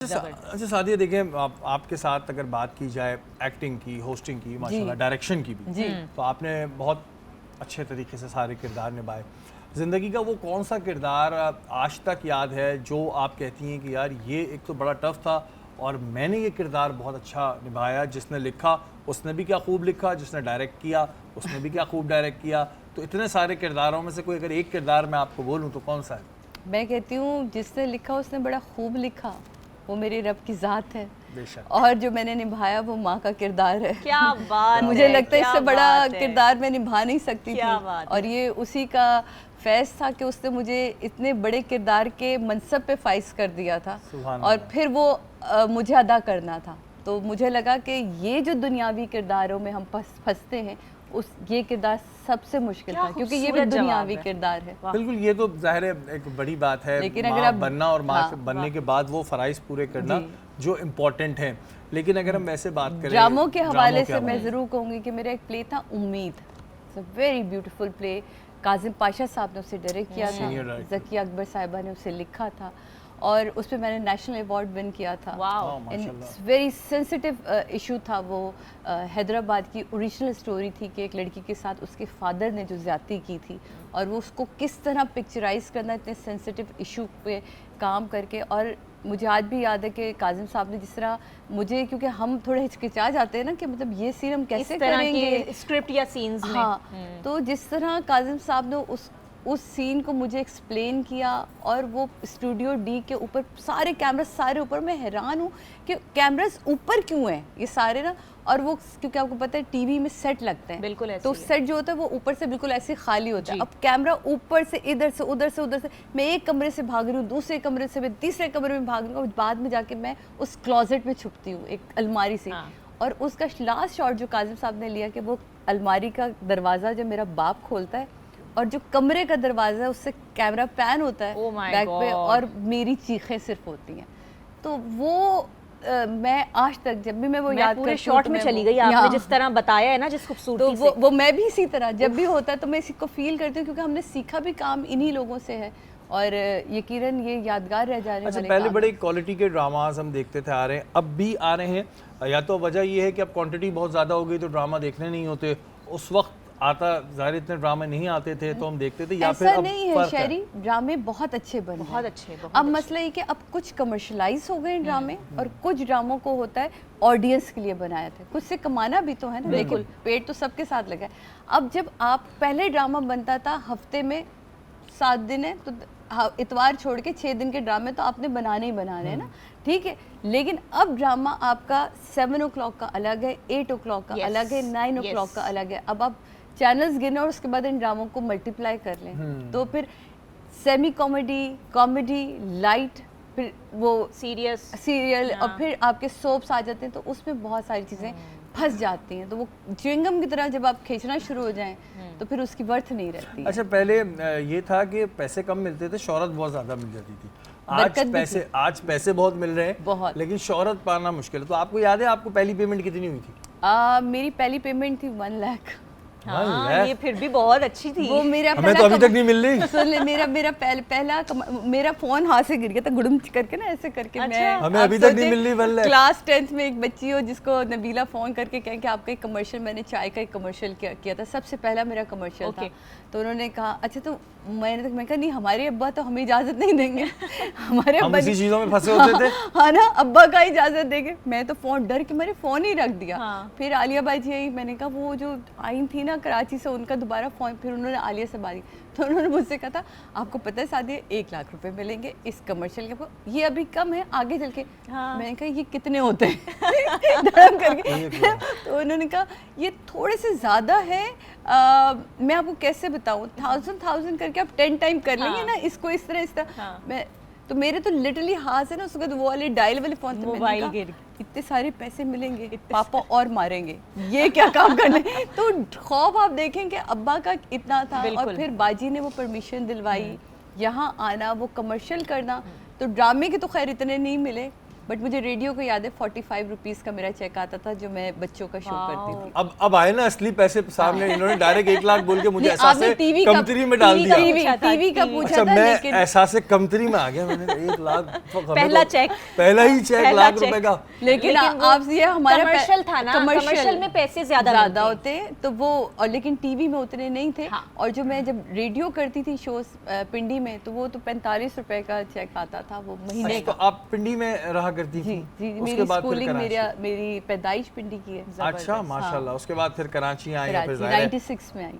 अच्छा सादिया, देखें आपके साथ अगर बात की जाए एक्टिंग की, होस्टिंग की, माशाल्लाह डायरेक्शन की भी, तो आपने बहुत अच्छे तरीके से सारे किरदार निभाए। ज़िंदगी का वो कौन सा किरदार आज तक याद है जो आप कहती हैं कि यार ये एक तो बड़ा टफ था और मैंने ये किरदार बहुत अच्छा निभाया, जिसने लिखा उसने भी क्या खूब लिखा, जिसने डायरेक्ट किया उसने भी क्या खूब डायरेक्ट किया। तो इतने सारे किरदारों में से कोई अगर एक किरदार मैं आपको बोलूँ तो कौन सा है? मैं कहती हूँ जिसने लिखा उसने बड़ा खूब लिखा, वो मेरी रब की ज़ात है। बेशक। और जो मैंने निभाया वो माँ का किरदार है। क्या बात मुझे है, लगता है क्या इससे बड़ा बात है। किरदार मैं निभा नहीं सकती क्या थी। बात और ये उसी का फैज़ था कि उसने मुझे इतने बड़े किरदार के मनसब पे फाइज कर दिया था सुभान और अल्लाह। फिर वो मुझे अदा करना था। तो मुझे लगा कि ये जो दुनियावी किरदारों में हम फंसते हैं, उस ये किरदार सबसे मुश्किल क्या था, क्योंकि ये भी खूबसूरत जवाब दुनियावी है। किरदार है। बिल्कुल, ये तो ज़ाहिर है एक बड़ी बात है, लेकिन माँ अगर आप बनना और माँ हाँ, बनने के बाद वो फ़राइज़ पूरे करना जो इम्पोर्टेंट हैं। लेकिन अगर हम वैसे बात करें ड्रामों के हवाले से मैं हवाले ज़रूर कहूँगी कि मेरा एक प्ले था उम्मीद, it's a very beautiful play. Kazim Pasha साहब ने उसे डायरेक्ट किया था, Senior director। ज़किया अकबर साहिबा ने उसे लिखा था और उस पर मैंने नेशनल अवार्ड विन किया था। वाओ, माशाल्लाह। वेरी सेंसिटिव इशू था वो। हैदराबाद की ओरिजिनल स्टोरी थी कि एक लड़की के साथ उसके फादर ने जो ज़्यादती की थी और वो उसको किस तरह पिक्चराइज करना, इतने सेंसिटिव इशू पे काम करके। और मुझे आज भी याद है कि काजिम साहब ने जिस तरह मुझे, क्योंकि हम थोड़े हिचकिचा जाते हैं ना कि मतलब ये सीन हम कैसे इस तरह करेंगे के स्क्रिप्ट या सीन्स में। हाँ, तो जिस तरह काजिम साहब ने उस सीन को मुझे एक्सप्लेन किया और वो स्टूडियो डी के ऊपर सारे कैमरास सारे ऊपर, मैं हैरान हूँ कि कैमरास ऊपर क्यों हैं ये सारे ना। और वो क्योंकि आपको पता है टीवी में सेट लगते हैं, बिल्कुल ऐसे तो ही है। सेट जो होता है वो ऊपर से बिल्कुल ऐसे खाली होता है। अब कैमरा ऊपर से इधर से उधर से उधर से, मैं एक कमरे से भाग रही हूँ, दूसरे कमरे से मैं तीसरे कमरे में भाग रही हूँ और बाद में जाके मैं उस क्लोजेट में छुपती हूँ एक अलमारी से। और उसका लास्ट शॉट जो काजिम साहब ने लिया कि वो अलमारी का दरवाज़ा जब मेरा बाप खोलता है और जो कमरे का दरवाज़ा है उससे कैमरा पैन होता है Oh my बैक पे God। और मेरी चीखें सिर्फ होती हैं। तो वो मैं आज तक जब भी मैं वो याद पूरे करती हूँ शॉट तो में मैं चली वो- गई आपने हाँ। जिस तरह बताया है ना, जिस तो खूबसूरती से। वो मैं भी इसी तरह जब भी होता है तो मैं इसी को फील करती हूँ, क्योंकि हमने सीखा भी काम इन्हीं लोगों से है और यकीनन ये यादगार रह जाने अच्छा, वाले पहले काम बड़े हैं। क्वालिटी के ड्रामाज हम देखते थे आ रहे हैं, अब भी आ रहे हैं। या तो वजह ये है कि अब क्वांटिटी बहुत ज़्यादा हो गई तो ड्रामा देखने नहीं होते, उस वक्त आता ज़ाहिर इतने ड्रामे नहीं आते थे तो हम देखते थे, या फिर ऐसा अब नहीं है फर्क शहरी, ड्रामे बहुत अच्छे बन बहुत रहे अच्छे, हैं। बहुत अब अच्छे। मसला ये कि अब कुछ कमर्शलाइज हो गए ड्रामे और कुछ ड्रामों को होता है ऑडियंस के लिए बनाया था, कुछ से कमाना भी तो है ना, लेकिन पेट तो सबके साथ लगा है। अब जब आप पहले ड्रामा बनता था हफ्ते में 7 दिन है तो इतवार छोड़ के 6 दिन के ड्रामे तो आपने बनाने ही बनाने हैं ना, ठीक है। लेकिन अब ड्रामा आपका 7 o'clock का अलग है, 8 o'clock का Yes, अलग है, 9 o'clock yes। का अलग है। अब आप चैनल्स गिने और उसके बाद इन ड्रामों को मल्टीप्लाई कर लें तो फिर सेमी कॉमेडी, कॉमेडी, लाइट, फिर वो सीरियस। सीरियल और फिर आपके सोप्स आ जाते हैं, तो उसमें बहुत सारी चीज़ें फंस जाती हैं। तो वो च्युइंगम की तरह जब आप खींचना शुरू हो जाएं तो फिर उसकी वर्थ नहीं रहती है। अच्छा, पहले ये था कि पैसे कम मिलते थे, शोहरत बहुत ज़्यादा मिल जाती थी। आज पैसे बहुत मिल रहे हैं बहुत। लेकिन शोहरत पाना मुश्किल है। तो आपको याद है आपको पहली पेमेंट कितनी हुई थी? मेरी पहली पेमेंट थी 1 लाख। हाँ, ये फिर भी बहुत अच्छी थी। वो मेरा हमें तो अभी तक नहीं मिल रही। सुन ले, मेरा पहला मेरा फोन हाथ से गिर गया था, गुड़ुम करके ना ऐसे करके। अच्छा। मैं हमें अभी तक नहीं मिल रही 1 लाख। क्लास 10th में एक बच्ची हो जिसको नबीला फोन करके कहें कि आपका एक कमर्शियल, मैंने चाय का एक कमर्शियल किया था, सबसे पहला मेरा कमर्शियल था। तो उन्होंने कहा अच्छा, तो मैंने कहा नहीं, हमारे अब्बा तो हमें इजाज़त नहीं देंगे। हमारे हम अब्बा इसी चीज़ों में फंसे होते थे। हाँ ना, अब्बा का इजाज़त देंगे। मैं तो फ़ोन डर के मैंने फ़ोन ही रख दिया। फिर आलिया बाई जी आई, मैंने कहा वो जो आई थी ना कराची से, उनका दोबारा फ़ोन, फिर उन्होंने आलिया से बात की तो उन्होंने मुझसे कहा था आपको पता है सादिया 1 लाख रुपए मिलेंगे इस कमर्शियल के, ये अभी कम है आगे चल के। मैंने कहा ये कितने होते हैं धड़म करके। तो उन्होंने कहा ये थोड़े से ज़्यादा है, मैं आपको कैसे बताऊँ, 1000 करके आप 10 टाइम कर लेंगे ना इसको, इस तरह मैं तो मेरे तो लिटरली हाथ से ना उसके बाद वो वाले डायल वाले फोन थे, मोबाइल गिर, इतने सारे पैसे मिलेंगे, पापा और मारेंगे, ये क्या काम करने। तो खौफ आप देखें कि अब्बा का इतना था और फिर बाजी ने वो परमिशन दिलवाई यहाँ आना, वो कमर्शियल करना। तो ड्रामे के तो खैर इतने नहीं मिले, बट मुझे रेडियो को याद है 45 रुपीज़ का मेरा चेक आता था जो मैं बच्चों का शो करती थी। अब आए ना असली पैसे सामने, इन्होंने डायरेक्ट 1 लाख बोल के मुझे नहीं, एहसास आपने टीवी का- कमतरी में डाल दिया। टीवी का पूछा अच्छा, था, मैं लेकिन एहसास कमतरी में आ गया, मैंने 1 लाख पहला चेक, पहला ही चेक पहला लाख चेक। रुपए का। लेकिन वो आप ये हमारा कमर्शियल था ना, कमर्शियल में पैसे ज्यादा होते तो वो, और लेकिन टीवी में उतने नहीं थे। हाँ। और जो मैं जब रेडियो करती थी शोज पिंडी में, तो वो तो 45 रुपए का चेक आता था वो महीने अच्छा, तो का। आप पिंडी में रहा करती थी? जी, उसके मेरी बाद फिर स्कूलिंग, कराची? मेरी पैदाइश पिंडी की है। अच्छा, माशाल्लाह। उसके बाद फिर कराची आई, फिर कराची ज़ाहिर है 96 में आई।